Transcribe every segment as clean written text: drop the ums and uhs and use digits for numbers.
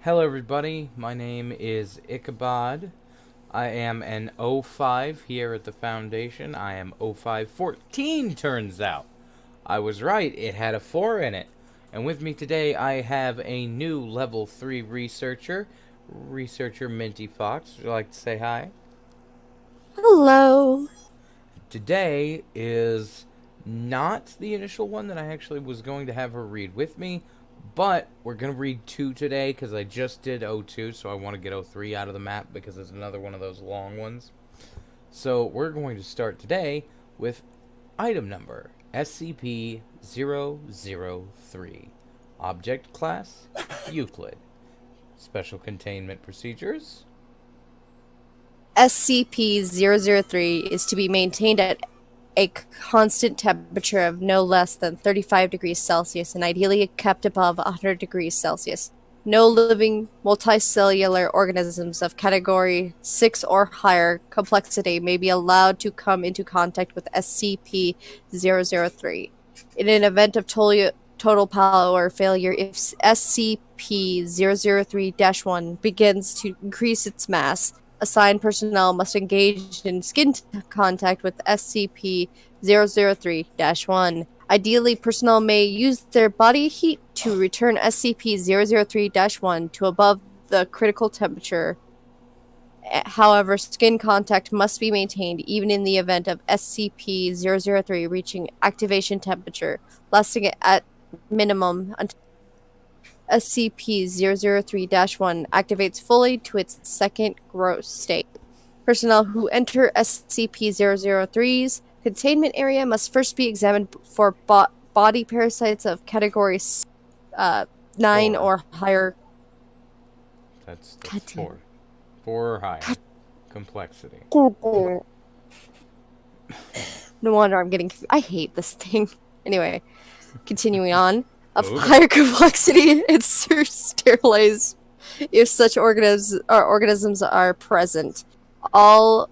Hello everybody, my name is Ichabod. I am an O5 here at the Foundation. I am O514 turns out. I was right, it had a 4 in it. And with me today I have a new level 3 researcher, Minty Fox. Would you like to say hi? Hello. Today is not the initial one that I actually was going to have her read with me, but we're going to read 2 today because I just did O2, so I want to get O3 out of the map because it's another one of those long ones. So we're going to start today with item number SCP-003. Object class, Euclid. Special containment procedures. SCP-003 is to be maintained at a constant temperature of no less than 35 degrees Celsius and ideally kept above 100 degrees Celsius. No living multicellular organisms of category 6 or higher complexity may be allowed to come into contact with SCP-003. In an event of total power failure, if SCP-003-1 begins to increase its mass, assigned personnel must engage in skin contact with SCP-003-1. Ideally, personnel may use their body heat to return SCP-003-1 to above the critical temperature. However, skin contact must be maintained even in the event of SCP-003 reaching activation temperature, lasting at minimum until SCP-003-1 activates fully to its second growth state. Personnel who enter SCP-003's containment area must first be examined for body parasites of category 9 or higher. That's 4. 4 or higher. Complexity. No wonder I'm getting. I hate this thing. Anyway, continuing on. Of higher complexity, it's sterilized if such organisms are present. All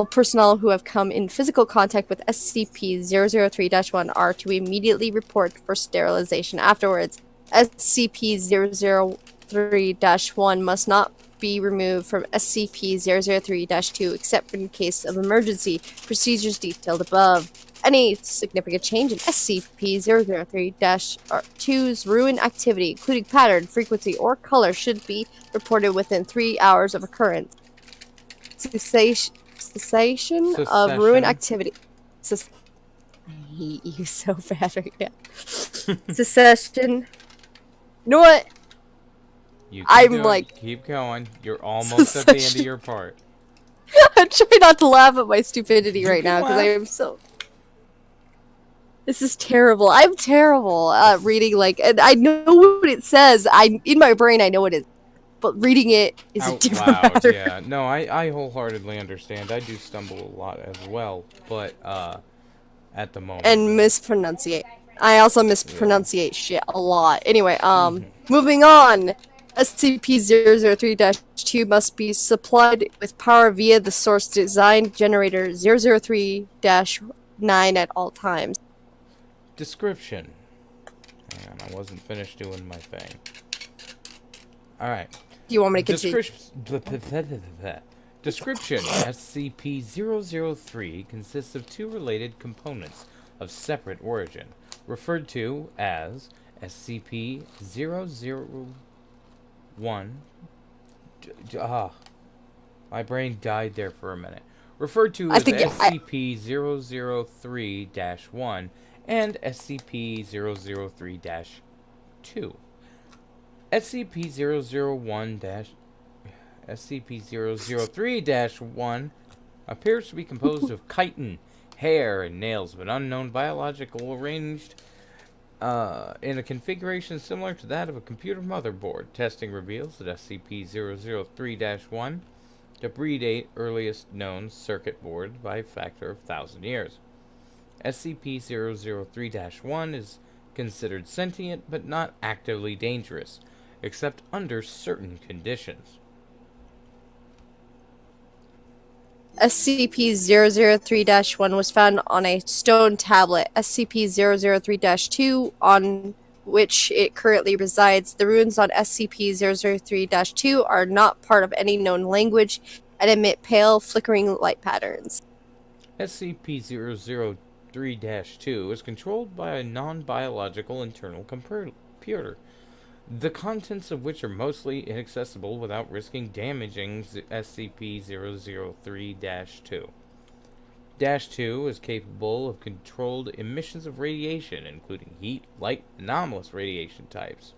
personnel who have come in physical contact with SCP-003-1 are to immediately report for sterilization afterwards. SCP-003-1 must not be removed from SCP-003-2 except in case of emergency procedures detailed above. Any significant change in SCP-003-2's ruin activity, including pattern, frequency, or color, should be reported within 3 hours of occurrence. Cessation of ruin activity. I hate you so bad right now. Cessation. You know what? Keep going. You're almost at the end of your part. I'm trying not to laugh at my stupidity right now because I am so. This is terrible. I'm terrible at reading, and I know what it says. In my brain, I know what it is. But reading it is a different matter. Yeah. No, I wholeheartedly understand. I do stumble a lot as well, but, at the moment. And mispronunciate. I also mispronunciate shit a lot. Anyway, moving on. SCP-003-2 must be supplied with power via the source design generator 003-9 at all times. Description. Hang on, I wasn't finished doing my thing. Alright. Do you want me to continue? Description. SCP-003 consists of 2 related components of separate origin, referred to as SCP-001. My brain died there for a minute. Referred to as SCP-003-1 and SCP-003-2. SCP-003-1 appears to be composed of chitin, hair, and nails of an unknown biological arranged in a configuration similar to that of a computer motherboard. Testing reveals that SCP-003-1 to predate earliest known circuit board by a factor of 1,000 years. SCP-003-1 is considered sentient but not actively dangerous, except under certain conditions. SCP-003-1 was found on a stone tablet. SCP-003-2 on which it currently resides. The runes on SCP-003-2 are not part of any known language and emit pale, flickering light patterns. SCP-003-2 is controlled by a non-biological internal computer, the contents of which are mostly inaccessible without risking damaging SCP-003-2. -2 is capable of controlled emissions of radiation, including heat, light, anomalous radiation types.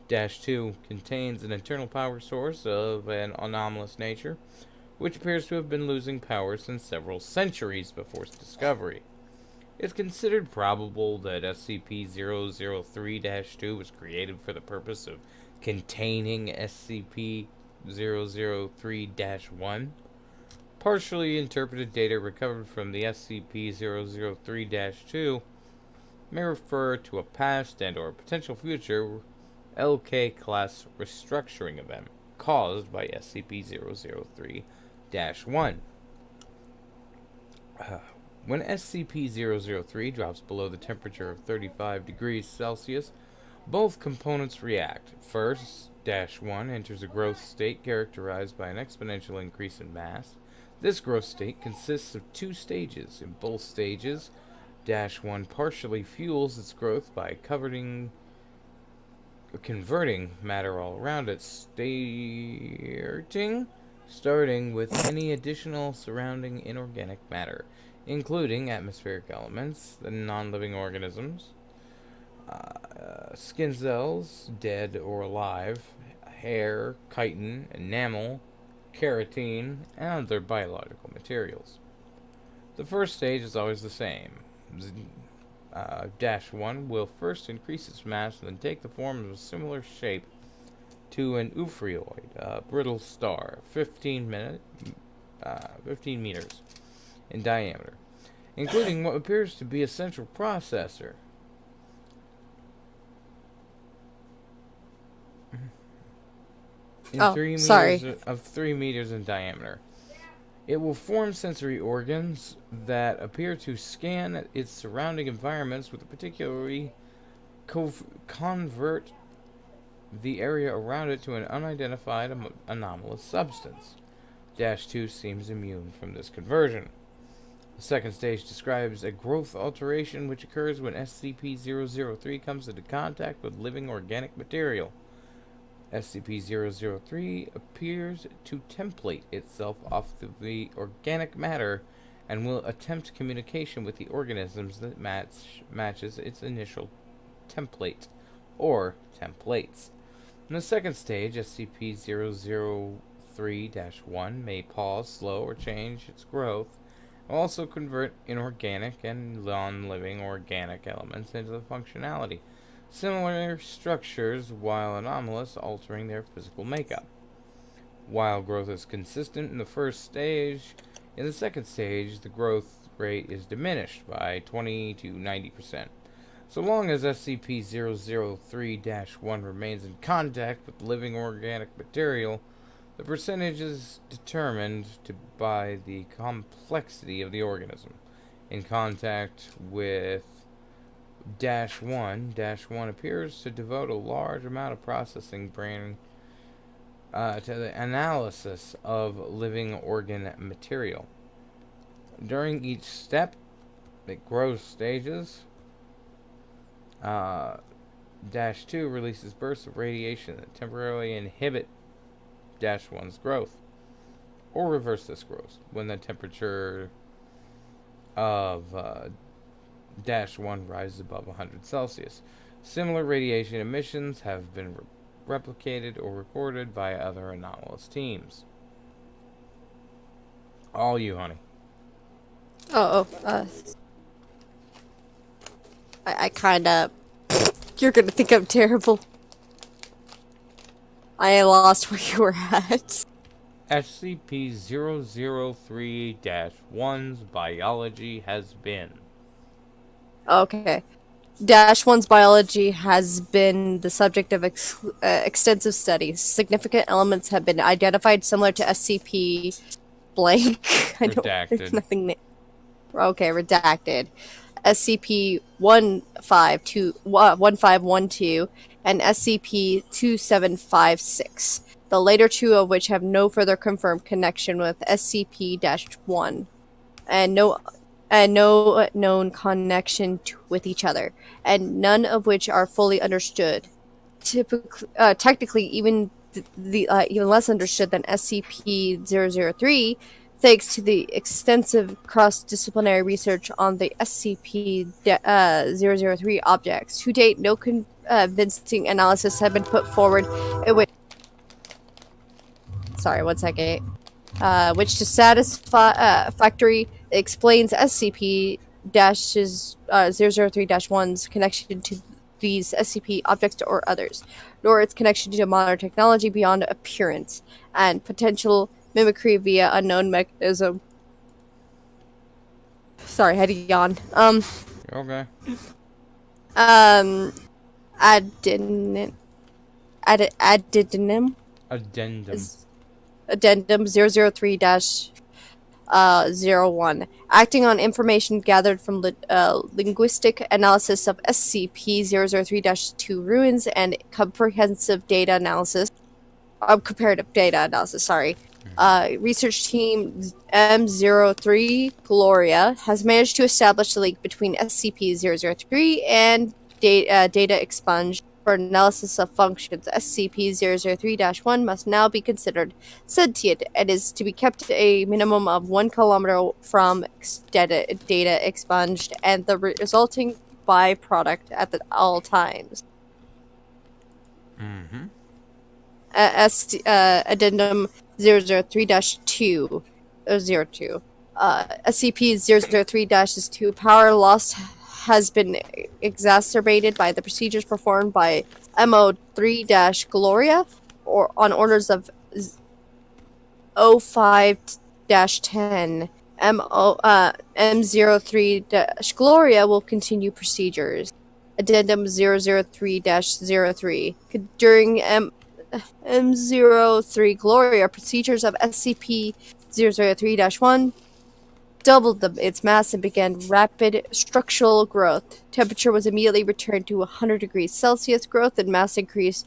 -2 contains an internal power source of an anomalous nature, which appears to have been losing power since several centuries before its discovery. It's considered probable that SCP-003-2 was created for the purpose of containing SCP-003-1. Partially interpreted data recovered from the SCP-003-2 may refer to a past and or potential future LK-class restructuring event caused by SCP-003-1. When SCP-003 drops below the temperature of 35 degrees Celsius, both components react. First, -1 enters a growth state characterized by an exponential increase in mass. This growth state consists of two stages. In both stages, -1 partially fuels its growth by converting matter all around it, starting with any additional surrounding inorganic matter, including atmospheric elements, the non-living organisms, skin cells, dead or alive, hair, chitin, enamel, keratin, and other biological materials. The first stage is always the same. -1 will first increase its mass and then take the form of a similar shape to an oophreoid, a brittle star, 15 meters in diameter, including what appears to be a central processor. In 3 meters in diameter. It will form sensory organs that appear to scan its surrounding environments with a particularly convert the area around it to an unidentified anomalous substance. -2 seems immune from this conversion. The second stage describes a growth alteration which occurs when SCP-003 comes into contact with living organic material. SCP-003 appears to template itself off the organic matter and will attempt communication with the organisms that matches its initial template, or templates. In the second stage, SCP-003-1 may pause, slow, or change its growth, and also convert inorganic and non-living organic elements into the functionality. Similar structures, while anomalous, altering their physical makeup. While growth is consistent in the first stage, in the second stage, the growth rate is diminished by 20 to 90%. So long as SCP-003-1 remains in contact with living organic material, the percentage is determined by the complexity of the organism. In contact with -1 appears to devote a large amount of processing brain to the analysis of living organ material. During each step, it grows stages. -2 releases bursts of radiation that temporarily inhibit -1's growth, or reverse this growth when the temperature of -1 rises above 100 Celsius. Similar radiation emissions have been replicated or recorded by other anomalous teams. All you, honey. I kinda... You're gonna think I'm terrible. I lost where you were at. SCP-003-1's biology has been... Okay. -1's biology has been the subject of extensive studies. Significant elements have been identified similar to SCP blank. Redacted. There's nothing. Okay, redacted. SCP-1512 and SCP-2756, the later two of which have no further confirmed connection with SCP-1 and no known connection with each other, and none of which are fully understood. Technically, even even less understood than SCP-003, thanks to the extensive cross-disciplinary research on the SCP-003 objects. To date, no convincing analysis have been put forward in which... Sorry, one second. Which to satisfactory explains SCP-003-1's connection to these SCP objects or others, nor its connection to modern technology beyond appearance and potential mimicry via unknown mechanism. Sorry, had to yawn. Okay. Addendum. Addendum. Addendum 003-01, acting on information gathered from linguistic analysis of SCP-003-2 ruins and comprehensive data analysis, comparative data analysis, sorry. Research team M03 Gloria has managed to establish the link between SCP-003 and data expunged. For analysis of functions, SCP-003-1 must now be considered sentient and is to be kept a minimum of 1 kilometer from data expunged and the resulting byproduct at all times. Mm-hmm. Addendum 003-2 02. SCP-003-2 power loss has been exacerbated by the procedures performed by MO3-Gloria or on orders of 05-10. M03-Gloria will continue procedures. Addendum 003-03. During M03 Gloria, procedures of SCP-003-1 doubled its mass and began rapid structural growth. Temperature was immediately returned to 100 degrees Celsius. Growth and mass increase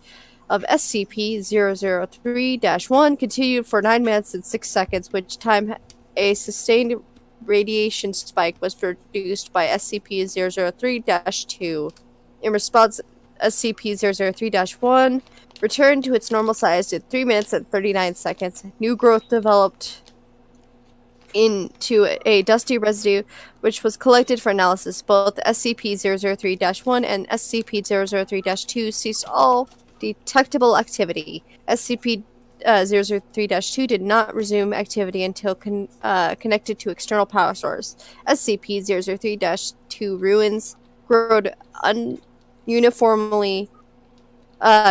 of SCP-003-1 continued for 9 minutes and 6 seconds, which time a sustained radiation spike was produced by SCP-003-2. In response, SCP-003-1 returned to its normal size in 3 minutes and 39 seconds. New growth developed into a dusty residue which was collected for analysis. Both SCP-003-1 and SCP-003-2 ceased all detectable activity. SCP-003-2 did not resume activity until connected to external power source. SCP-003-2 ruins growed uniformly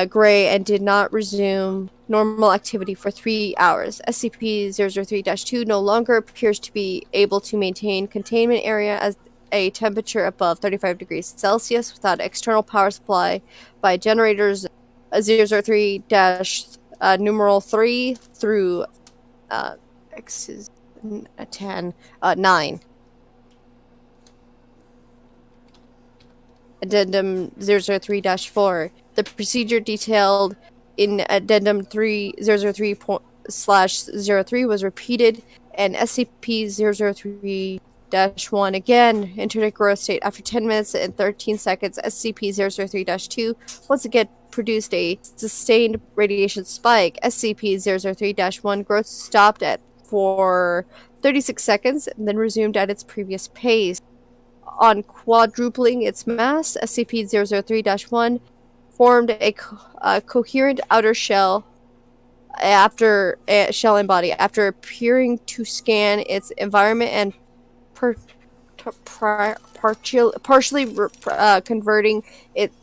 gray and did not resume normal activity for 3 hours. SCP-003-2 no longer appears to be able to maintain containment area at a temperature above 35 degrees Celsius without external power supply by generators 003-3 through 9. Addendum 003-4. The procedure detailed in Addendum 003/03 was repeated, and SCP-003-1 again entered a growth state. After 10 minutes and 13 seconds, SCP-003-2 once again produced a sustained radiation spike. SCP-003-1 growth stopped for 36 seconds and then resumed at its previous pace. On quadrupling its mass, SCP-003-1 formed a coherent outer shell and body after appearing to scan its environment and partially converting its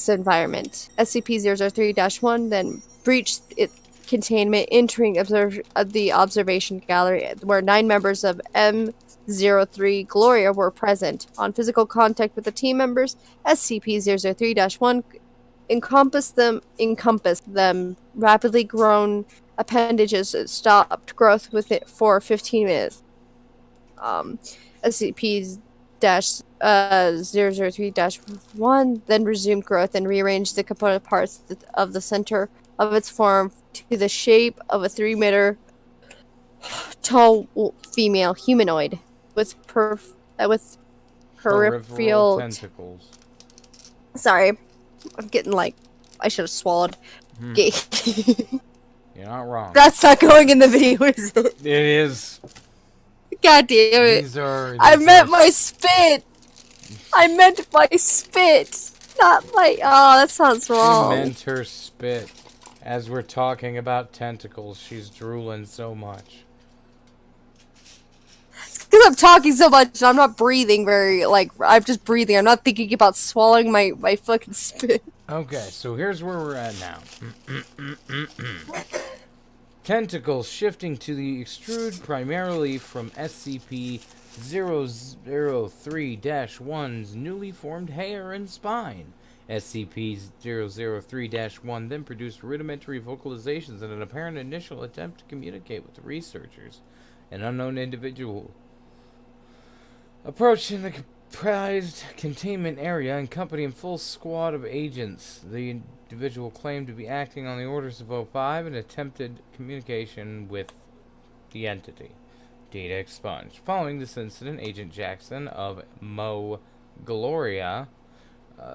environment. SCP-003-1 then breached its containment, entering the observation gallery where 9 members of M03 Gloria were present. On physical contact with the team members, SCP-003-1 encompassed them. Rapidly grown appendages stopped growth with it for 15 minutes. SCP 003-1, then resumed growth and rearranged the component parts of the center of its form to the shape of a 3-meter tall female humanoid with with Peripheral peripheral. tentacles. Sorry, I'm getting like I should have swallowed. Gay. You're not wrong. That's not going in the video, is it? It is. God damn it! I meant my spit. I meant my spit, not my. Oh, that sounds wrong. She meant her spit. As we're talking about tentacles, she's drooling so much. Because I'm talking so much, and I'm not breathing very, I'm just breathing. I'm not thinking about swallowing my fucking spit. Okay, so here's where we're at now. Tentacles shifting to the extrude primarily from SCP-003-1's newly formed hair and spine. SCP-003-1 then produced rudimentary vocalizations in an apparent initial attempt to communicate with the researchers. An unknown individual approaching the comprised containment area accompanying full squad of agents. The individual claimed to be acting on the orders of O5 and attempted communication with the entity. Data expunged. Following this incident, Agent Jackson of Mo Gloria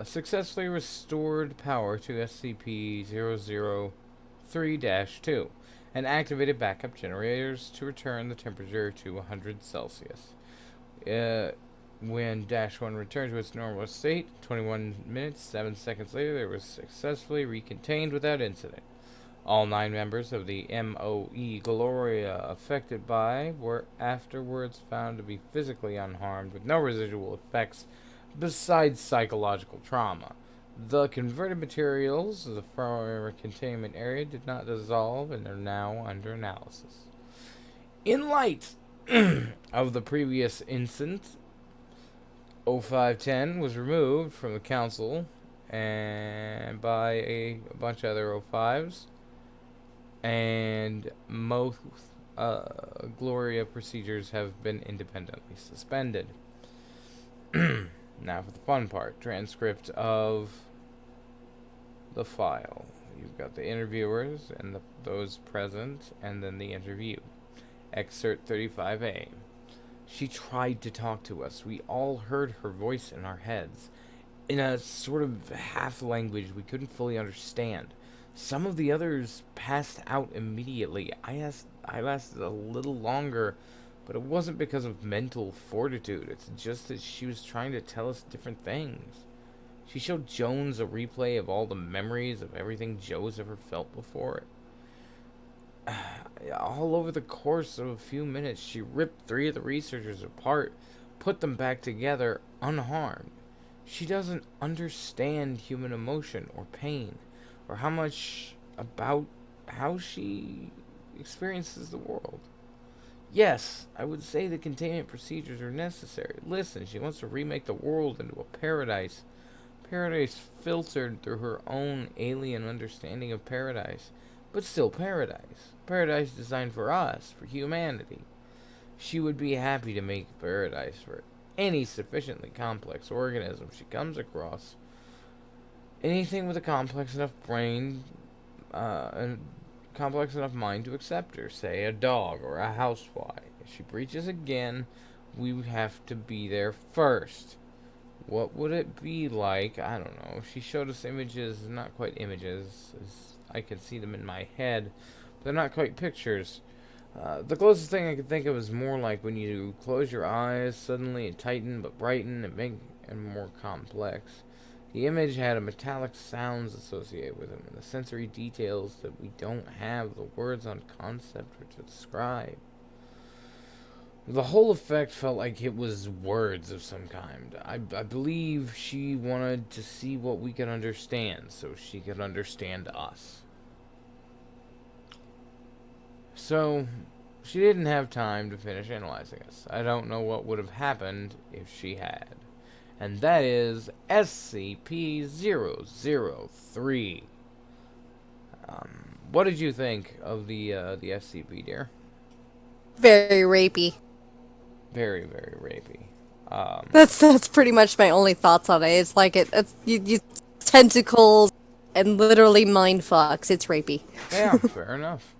successfully restored power to SCP-003-2 and activated backup generators to return the temperature to 100 Celsius. When -1 returned to its normal state, 21 minutes, 7 seconds later, it was successfully recontained without incident. All 9 members of the MOE Gloria affected by were afterwards found to be physically unharmed with no residual effects besides psychological trauma. The converted materials of the former containment area did not dissolve and are now under analysis. In light of the previous incident, O510 was removed from the council and by a bunch of other O5s, and most Gloria procedures have been independently suspended. Now for the fun part, transcript of the file. You've got the interviewers and those present, and then the interview. Excerpt 35A. She tried to talk to us. We all heard her voice in our heads, in a sort of half language we couldn't fully understand. Some of the others passed out immediately. I lasted a little longer, but it wasn't because of mental fortitude. It's just that she was trying to tell us different things. She showed Jones a replay of all the memories of everything Joe's ever felt before. All over the course of a few minutes, she ripped 3 of the researchers apart, put them back together unharmed. She doesn't understand human emotion or pain, or how much about how she experiences the world. Yes, I would say the containment procedures are necessary. Listen, she wants to remake the world into a paradise. Paradise filtered through her own alien understanding of paradise, but still paradise. Paradise designed for us, for humanity. She would be happy to make paradise for any sufficiently complex organism she comes across. Anything with a complex enough brain, and complex enough mind to accept her. Say a dog or a housefly. If she breaches again, we would have to be there first. What would it be like? I don't know. She showed us images, not quite images, as I could see them in my head. They're not quite pictures. The closest thing I could think of is more like when you close your eyes, suddenly it tighten but brighten and make it more complex. The image had a metallic sounds associated with them, and the sensory details that we don't have the words on concept or to describe. The whole effect felt like it was words of some kind. I believe she wanted to see what we could understand, so she could understand us. So, she didn't have time to finish analyzing us. I don't know what would have happened if she had. And that is SCP-003. What did you think of the SCP, dear? Very rapey. Very, very rapey. That's pretty much my only thoughts on it. It's like you tentacles and literally mind fucks. It's rapey. Yeah, fair enough.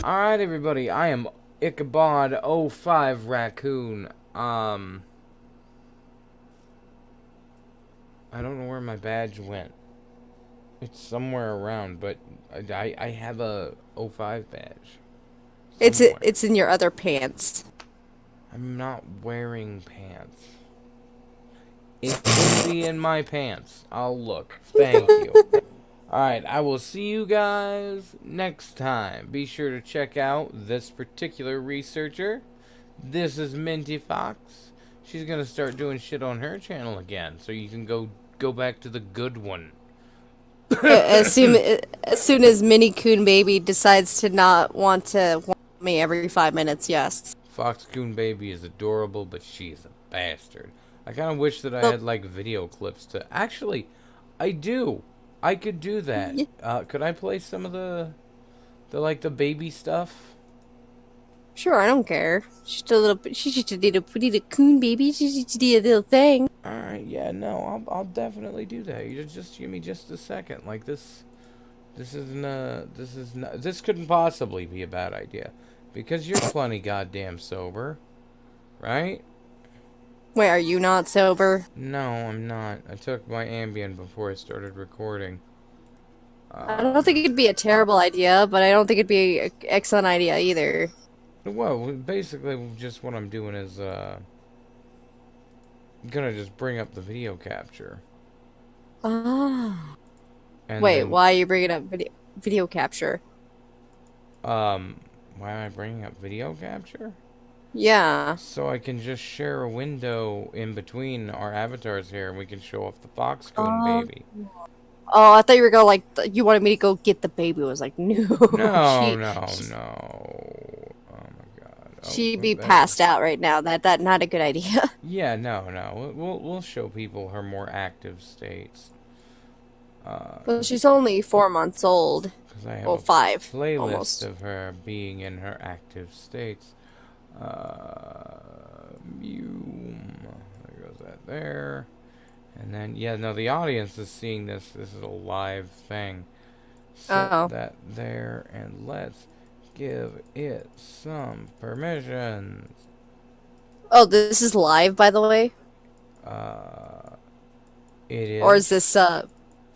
Alright, everybody. I am Ichabod '05 Raccoon. I don't know where my badge went. It's somewhere around, but I have a '05 badge. Somewhere. It's in your other pants. I'm not wearing pants. It could be in my pants. I'll look. Thank you. Alright, I will see you guys next time. Be sure to check out this particular researcher. This is Minty Fox. She's gonna start doing shit on her channel again, so you can go back to the good one. as soon as Mini Coon Baby decides to not want to want me every 5 minutes, yes. Fox Coon Baby is adorable, but she's a bastard. I kind of wish that I had like video clips to. Actually, I do. I could do that. Could I play some of the baby stuff? Sure, I don't care. She's just a little coon baby. She's just a little thing. Alright, yeah, no, I'll definitely do that. You just give me just a second. Like this couldn't possibly be a bad idea. Because you're plenty goddamn sober. Right? Wait, are you not sober? No, I'm not. I took my Ambien before I started recording. I don't think it'd be a terrible idea, but I don't think it'd be an excellent idea either. Well, basically, just what I'm doing is, gonna just bring up the video capture. Ah. And Wait, then, why are you bringing up video capture? why am I bringing up video capture? Yeah. So I can just share a window in between our avatars here, and we can show off the Fox Coon Baby. Oh, I thought you were going like you wanted me to go get the baby. I was like, no. No, no. Oh my god. She'd be passed out right now. That not a good idea. Yeah, no. We'll show people her more active states. Well, she's only 4 months old. I have well, a 5 playlist almost. of her being in her active states. There goes that there. And then, yeah, no, the audience is seeing this. This is a live thing. Set that there, and let's give it some permissions. Oh, this is live, by the way? It is. Or is this,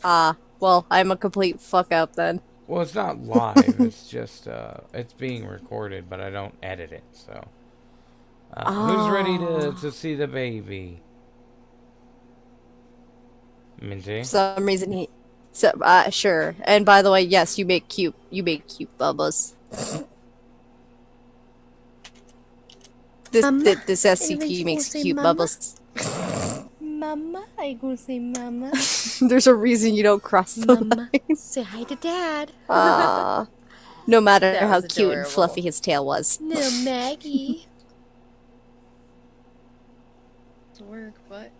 well, I'm a complete fuck up then. Well, it's not live. It's just, it's being recorded, but I don't edit it, so. Who's ready to see the baby? Minty? For some reason sure. And by the way, yes, you make cute bubbas. This SCP makes cute bubbles. Mama, I gonna say mama. There's a reason you don't cross the line. Say hi to dad. No matter how was cute and adorable. fluffy his tail was. Little Maggie. To work, but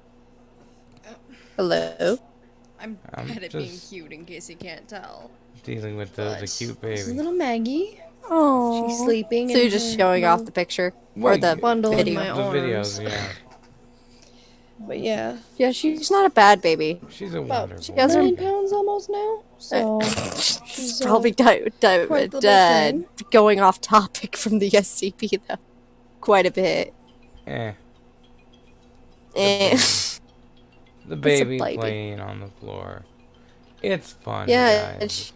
Hello? I'm I'm bad at being just- cute in case you can't tell. Dealing with the cute This is baby. little Maggie. Oh. She's sleeping. So you're in just her showing off little the picture? Well, or the bundle in video? my The arms. videos, yeah. But yeah, Yeah, she's not a bad baby. She's a about wonderful 9 baby. pounds almost now. So She's probably quite the little thing. going off topic from the SCP, though. Quite a bit. Eh. Eh. The baby baby. playing on the floor. It's fun, Yeah, guys.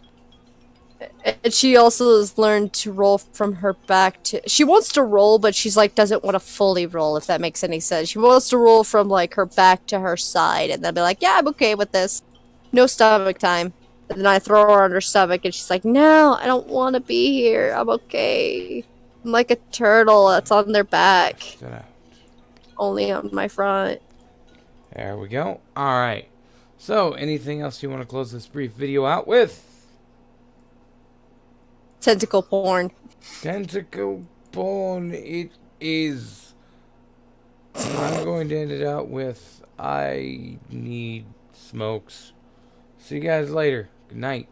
and she also has learned to roll from her back to. She wants to roll, but she's like doesn't want to fully roll. If that makes any sense, she wants to roll from like her back to her side, and then be like, "Yeah, I'm okay with this. No stomach time." And then I throw her on her stomach, and she's like, "No, I don't want to be here. I'm okay. I'm like a turtle that's on their back, Sit out. only on my front." There we go. Alright. So, anything else you want to close this brief video out with? Tentacle porn. Tentacle porn it is. I'm going to end it out with I need smokes. See you guys later. Good night.